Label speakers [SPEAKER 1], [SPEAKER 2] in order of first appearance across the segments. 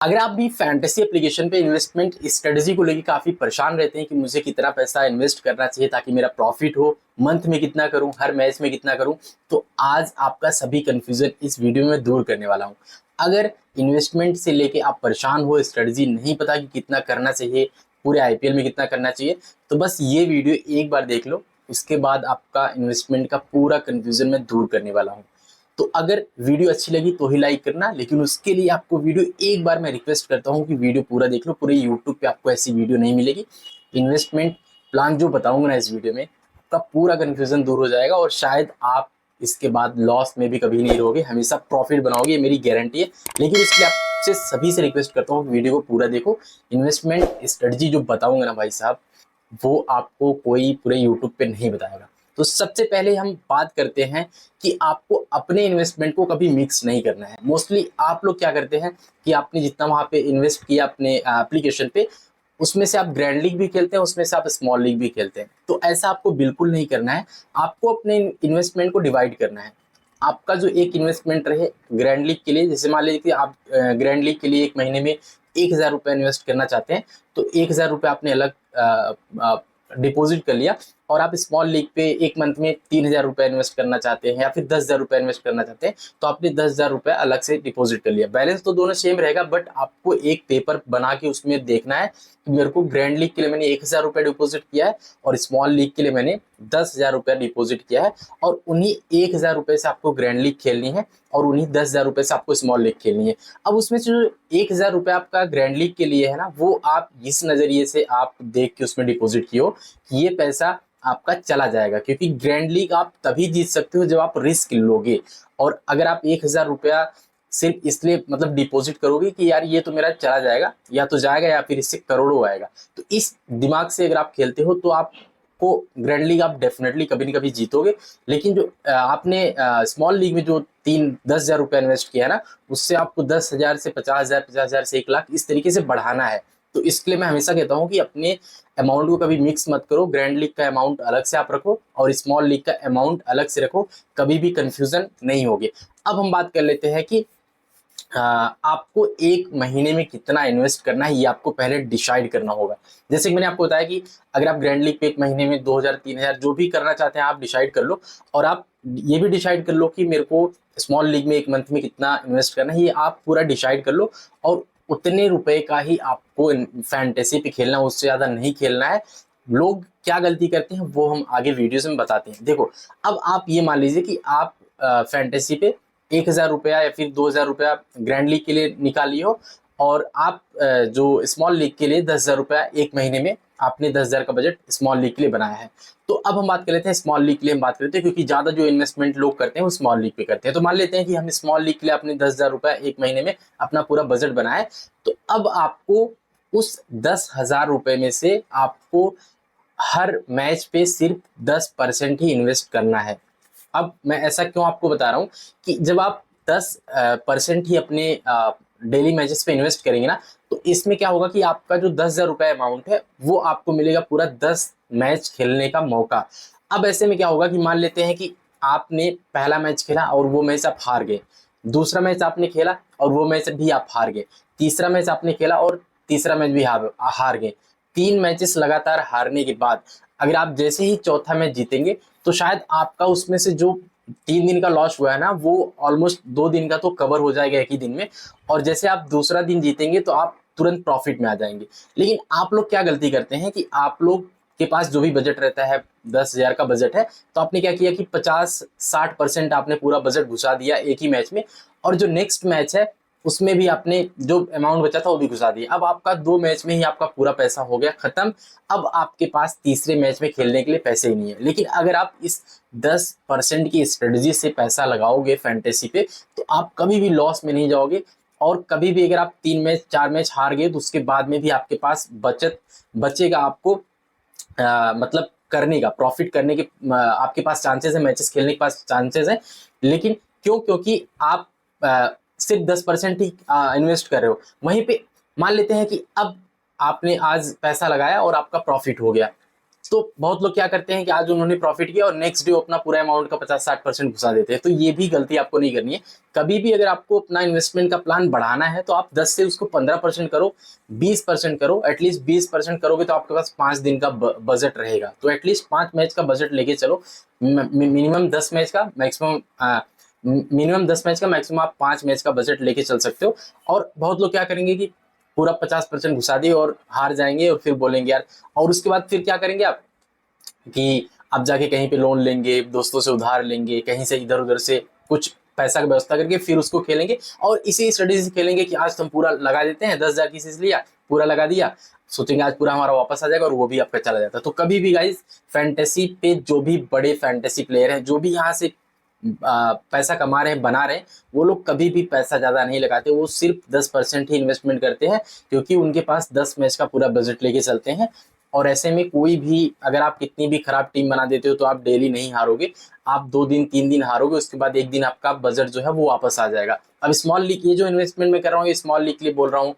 [SPEAKER 1] अगर आप भी फैंटेसी एप्लीकेशन पे इन्वेस्टमेंट स्ट्रेटजी को लेकर काफी परेशान रहते हैं कि मुझे कितना पैसा इन्वेस्ट करना चाहिए ताकि मेरा प्रॉफिट हो, मंथ में कितना करूं, हर मैच में कितना करूं, तो आज आपका सभी कंफ्यूजन इस वीडियो में दूर करने वाला हूं। अगर इन्वेस्टमेंट से लेके आप परेशान हो, स्ट्रेटजी नहीं पता कि कितना करना चाहिए, पूरे आईपीएल में कितना करना चाहिए, तो बस ये वीडियो एक बार देख लो। उसके बाद आपका इन्वेस्टमेंट का पूरा कंफ्यूजन मैं दूर करने वाला हूँ। तो अगर वीडियो अच्छी लगी तो ही लाइक करना, लेकिन उसके लिए आपको वीडियो एक बार मैं रिक्वेस्ट करता हूं कि वीडियो पूरा देख लो। पूरे यूट्यूब पे आपको ऐसी वीडियो नहीं मिलेगी। इन्वेस्टमेंट प्लान जो बताऊंगा ना इस वीडियो में, आपका पूरा कंफ्यूजन दूर हो जाएगा और शायद आप इसके बाद लॉस में भी कभी नहीं रहोगे, हमेशा प्रॉफिट बनाओगे, ये मेरी गारंटी है। लेकिन इसके लिए आपसे सभी से रिक्वेस्ट करता हूँ कि वीडियो को पूरा देखो। इन्वेस्टमेंट स्ट्रेटजी जो बताऊंगा ना भाई साहब, वो आपको कोई पूरे यूट्यूब पे नहीं बताएगा। तो सबसे पहले हम बात करते हैं कि आपको अपने इन्वेस्टमेंट को कभी मिक्स नहीं करना है। मोस्टली आप लोग क्या करते हैं कि आपने जितना वहां पे इन्वेस्ट किया अपने एप्लीकेशन पे, उसमें से आप ग्रैंड लीग भी खेलते हैं, उसमें से आप स्मॉल लीग भी खेलते हैं। तो ऐसा आपको बिल्कुल नहीं करना है। आपको अपने इन्वेस्टमेंट को डिवाइड करना है। आपका जो एक इन्वेस्टमेंट रहे ग्रैंड लीग के लिए, जैसे मान लीजिए कि आप ग्रैंड लीग के लिए एक महीने में 1,000 रुपये इन्वेस्ट करना चाहते हैं, तो 1,000 रुपये आपने अलग डिपॉजिट कर लिया। और आप स्मॉल लीग पे एक मंथ में 3,000 रुपये इन्वेस्ट करना चाहते हैं या फिर 10,000 रुपये इन्वेस्ट करना चाहते हैं, तो आपने 10,000 रुपये अलग से डिपॉजिट कर लिया। बैलेंस तो दोनों सेम रहेगा, बट आपको एक पेपर बना के उसमें देखना है कि मेरे को ग्रैंड लीग के लिए मैंने 1,000 रुपये डिपॉजिट किया है और स्मॉल लीग के लिए मैंने 10,000 रुपये डिपॉजिट किया है, और उन्हीं 1,000 रुपये से आपको ग्रैंड लीग खेलनी है और उन्हीं 10,000 रुपये से आपको स्मॉल लीग खेलनी है। अब उसमें से जो 1,000 रुपये आपका ग्रैंड लीग के लिए है ना, वो आप इस नजरिए से आप देख के उसमें डिपॉजिट किए कि ये पैसा आपका चला जाएगा, क्योंकि ग्रैंड लीग आप तभी जीत सकते हो जब आप रिस्क लोगे। और अगर आप 1,000 रुपया सिर्फ इसलिए मतलब डिपॉजिट करोगे कि यार ये तो मेरा चला जाएगा, या तो जाएगा या फिर इससे करोड़ों आएगा, तो इस दिमाग से अगर आप खेलते हो तो आपको ग्रैंड लीग आप डेफिनेटली कभी न कभी जीतोगे। लेकिन जो आपने स्मॉल लीग में जो 10,000 रुपया इन्वेस्ट किया है ना, उससे आपको 10,000 से 50,000, 50,000 से 1,00,000 इस तरीके से बढ़ाना है। तो इसके लिए मैं हमेशा कहता हूँ कि अपने अमाउंट को कभी मिक्स मत करो। ग्रैंड लीग का अमाउंट अलग से आप रखो और स्मॉल लीग का अमाउंट अलग से रखो, कभी भी कंफ्यूजन नहीं होगी। अब हम बात कर लेते हैं कि आपको एक महीने में कितना इन्वेस्ट करना है, ये आपको पहले डिसाइड करना होगा। जैसे कि मैंने आपको बताया कि अगर आप ग्रैंड लीग पे एक महीने में 2,000, 3,000 जो भी करना चाहते हैं आप डिसाइड कर लो। और आप ये भी डिसाइड कर लो कि मेरे को स्मॉल लीग में एक मंथ में कितना इन्वेस्ट करना है, ये आप पूरा डिसाइड कर लो। और उतने रुपए का ही आपको फैंटेसी पे खेलना है, उससे ज्यादा नहीं खेलना है। लोग क्या गलती करते हैं वो हम आगे वीडियोस में बताते हैं। देखो, अब आप ये मान लीजिए कि आप फैंटेसी पे 1,000 रुपया या फिर 2,000 रुपया ग्रैंड लीग के लिए निकाली हो, और आप जो स्मॉल लीग के लिए 10,000 रुपया एक महीने में आपने 10,000 का बजट स्मॉल लीग के लिए बनाया है। तो अब हम बात कर लेते हैं स्मॉल लीग के लिए, हम बात करते हैं क्योंकि ज्यादा जो इन्वेस्टमेंट लोग करते हैं वो स्मॉल लीग पे करते हैं। तो मान लेते हैं कि हम स्मॉल लीग के लिए अपने 10,000 रुपया एक महीने में अपना पूरा बजट बनाया है। तो अब आपको उस 10,000 रुपये में से आपको हर मैच पे सिर्फ 10% ही इन्वेस्ट करना है। अब मैं ऐसा क्यों आपको बता रहा हूँ कि जब आप 10% ही अपने डेली मैचेस पे इन्वेस्ट करेंगे ना, तो इसमें क्या होगा कि आपका जो 10,000 रुपये अमाउंट है वो आपको मिलेगा पूरा 10 मैच खेलने का मौका। अब ऐसे में क्या होगा कि मान लेते हैं कि आपने पहला मैच खेला और वो मैच आप हार गए, दूसरा मैच आपने खेला और वो मैच भी आप हार गए, तीसरा मैच आपने खेला और तीसरा मैच भी हार गए। 3 मैचेस लगातार हारने के बाद अगर आप जैसे ही चौथा मैच जीतेंगे, तो शायद आपका उसमें से जो 3 दिन का लॉस हुआ है ना, वो ऑलमोस्ट 2 दिन का तो कवर हो जाएगा एक ही दिन में। और जैसे आप दूसरा दिन जीतेंगे तो आप तुरंत प्रॉफिट में आ जाएंगे। लेकिन आप लोग क्या गलती करते हैं कि आप लोग के पास जो भी बजट रहता है, 10,000 का बजट है, तो आपने क्या किया कि 50-60% आपने पूरा बजट घुसा दिया एक ही मैच में, और जो नेक्स्ट मैच है उसमें भी आपने जो अमाउंट बचा था वो भी घुसा दिया। अब आपका 2 मैच में ही आपका पूरा पैसा हो गया खत्म। अब आपके पास तीसरे मैच में खेलने के लिए पैसे ही नहीं है। लेकिन अगर आप इस 10% की स्ट्रेटजी से पैसा लगाओगे फैंटेसी पे, तो आप कभी भी लॉस में नहीं जाओगे। और कभी भी अगर आप 3 मैच 4 मैच हार गए, तो उसके बाद में भी आपके पास बचत बचेगा आपको, मतलब करने का, प्रॉफिट करने के आपके पास चांसेस है, मैचेस खेलने के पास चांसेस है। लेकिन क्यों? क्योंकि आप सिर्फ 10% ही इन्वेस्ट कर रहे हो। वहीं पे मान लेते हैं कि अब आपने आज पैसा लगाया और आपका प्रॉफिट हो गया, तो बहुत लोग क्या करते हैं कि आज उन्होंने प्रॉफिट किया और नेक्स्ट डे अपना पूरा अमाउंट का 50-60% घुसा देते हैं। तो ये भी गलती आपको नहीं करनी है। कभी भी अगर आपको अपना इन्वेस्टमेंट का प्लान बढ़ाना है तो आप 10 से उसको 15% करो, 20% करो। एटलीस्ट 20% करोगे तो आपके पास 5 दिन का बजट रहेगा। तो एटलीस्ट 5 मैच का बजट लेके चलो। मिनिमम 10 मैच का, मैक्सिमम आप 5 मैच का बजट लेके चल सकते हो। और बहुत लोग क्या करेंगे कि पूरा 50% घुसा दिए और हार जाएंगे और फिर बोलेंगे यार, और उसके बाद फिर क्या करेंगे आप कि आप जाके कहीं पे लोन लेंगे, दोस्तों से उधार लेंगे, कहीं से इधर उधर से कुछ पैसा की व्यवस्था करके फिर उसको खेलेंगे। और इसी स्ट्रेटेजी से खेलेंगे कि आज तो हम पूरा लगा देते हैं, 10,000 किसी से लिया, पूरा लगा दिया, सोचेंगे आज पूरा हमारा वापस आ जाएगा और वो भी आपका चला जाता है। तो कभी भी गाइस, फैंटेसी पे जो भी बड़े फैंटेसी प्लेयर हैं, जो भी यहाँ से पैसा कमा रहे हैं, बना रहे हैं, वो लोग कभी भी पैसा ज्यादा नहीं लगाते। वो सिर्फ 10% ही इन्वेस्टमेंट करते हैं, क्योंकि उनके पास 10 मैच का पूरा बजट लेके चलते हैं। और ऐसे में कोई भी, अगर आप कितनी भी खराब टीम बना देते हो तो आप डेली नहीं हारोगे। आप 2 दिन 3 दिन हारोगे, उसके बाद एक दिन आपका बजट जो है वो वापस आ जाएगा। अब स्मॉल लीग, ये जो इन्वेस्टमेंट मैं कर रहा हूँ, ये स्मॉल लीग के लिए बोल रहा हूँ।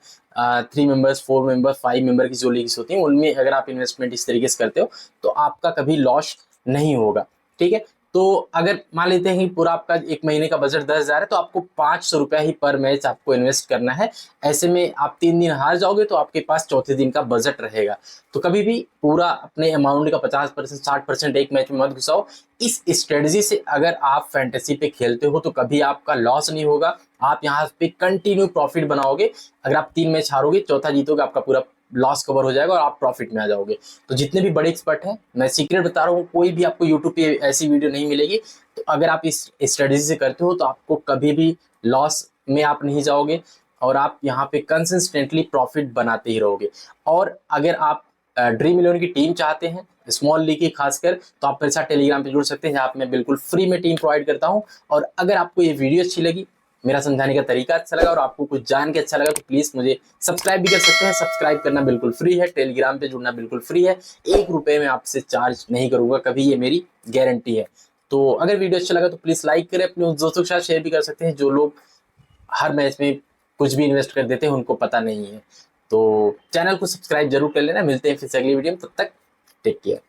[SPEAKER 1] 3 मेंबर्स, 4 मेंबर, 5 मेंबर की जो लीग्स होती हैं, उनमें अगर आप इन्वेस्टमेंट इस तरीके से करते हो तो आपका कभी लॉस नहीं होगा। ठीक है। तो अगर मान लेते हैं कि पूरा आपका 1 महीने का बजट 10,000 है, तो आपको 500 रुपया ही पर मैच आपको इन्वेस्ट करना है। ऐसे में आप 3 दिन हार जाओगे तो आपके पास चौथे दिन का बजट रहेगा। तो कभी भी पूरा अपने अमाउंट का 50%, 60% एक मैच में मत घुसाओ। इस स्ट्रेटजी से अगर आप फैंटेसी पे खेलते हो तो कभी आपका लॉस नहीं होगा। आप यहाँ पे कंटिन्यू प्रॉफिट बनाओगे। अगर आप 3 मैच हारोगे, चौथा जीतोगे, आपका पूरा लॉस कवर हो जाएगा और आप प्रॉफिट में आ जाओगे। तो जितने भी बड़े एक्सपर्ट हैं, मैं सीक्रेट बता रहा हूँ, कोई भी आपको यूट्यूब पे ऐसी वीडियो नहीं मिलेगी। तो अगर आप इस स्ट्रेटेजी से करते हो तो आपको कभी भी लॉस में आप नहीं जाओगे और आप यहाँ पे कंसिस्टेंटली प्रॉफिट बनाते ही रहोगे। और अगर आप ड्रीम इलेवन की टीम चाहते हैं, स्मॉल लीग की खासकर, तो आप मेरे साथ टेलीग्राम पे जुड़ सकते हैं, जहाँ पे मैं बिल्कुल फ्री में टीम प्रोवाइड करता हूँ। और अगर आपको ये वीडियो अच्छी लगी, मेरा समझाने का तरीका अच्छा लगा और आपको कुछ जान के अच्छा लगा, तो प्लीज मुझे सब्सक्राइब भी कर सकते हैं। सब्सक्राइब करना बिल्कुल फ्री है, टेलीग्राम पे जुड़ना बिल्कुल फ्री है। 1 रुपए में आपसे चार्ज नहीं करूंगा कभी, ये मेरी गारंटी है। तो अगर वीडियो अच्छा लगा तो प्लीज लाइक करें, अपने उन दोस्तों के साथ शेयर भी कर सकते हैं जो लोग हर मैच में कुछ भी इन्वेस्ट कर देते हैं, उनको पता नहीं है। तो चैनल को सब्सक्राइब जरूर कर लेना। मिलते हैं फिर से अगली वीडियो में, तब तक टेक केयर।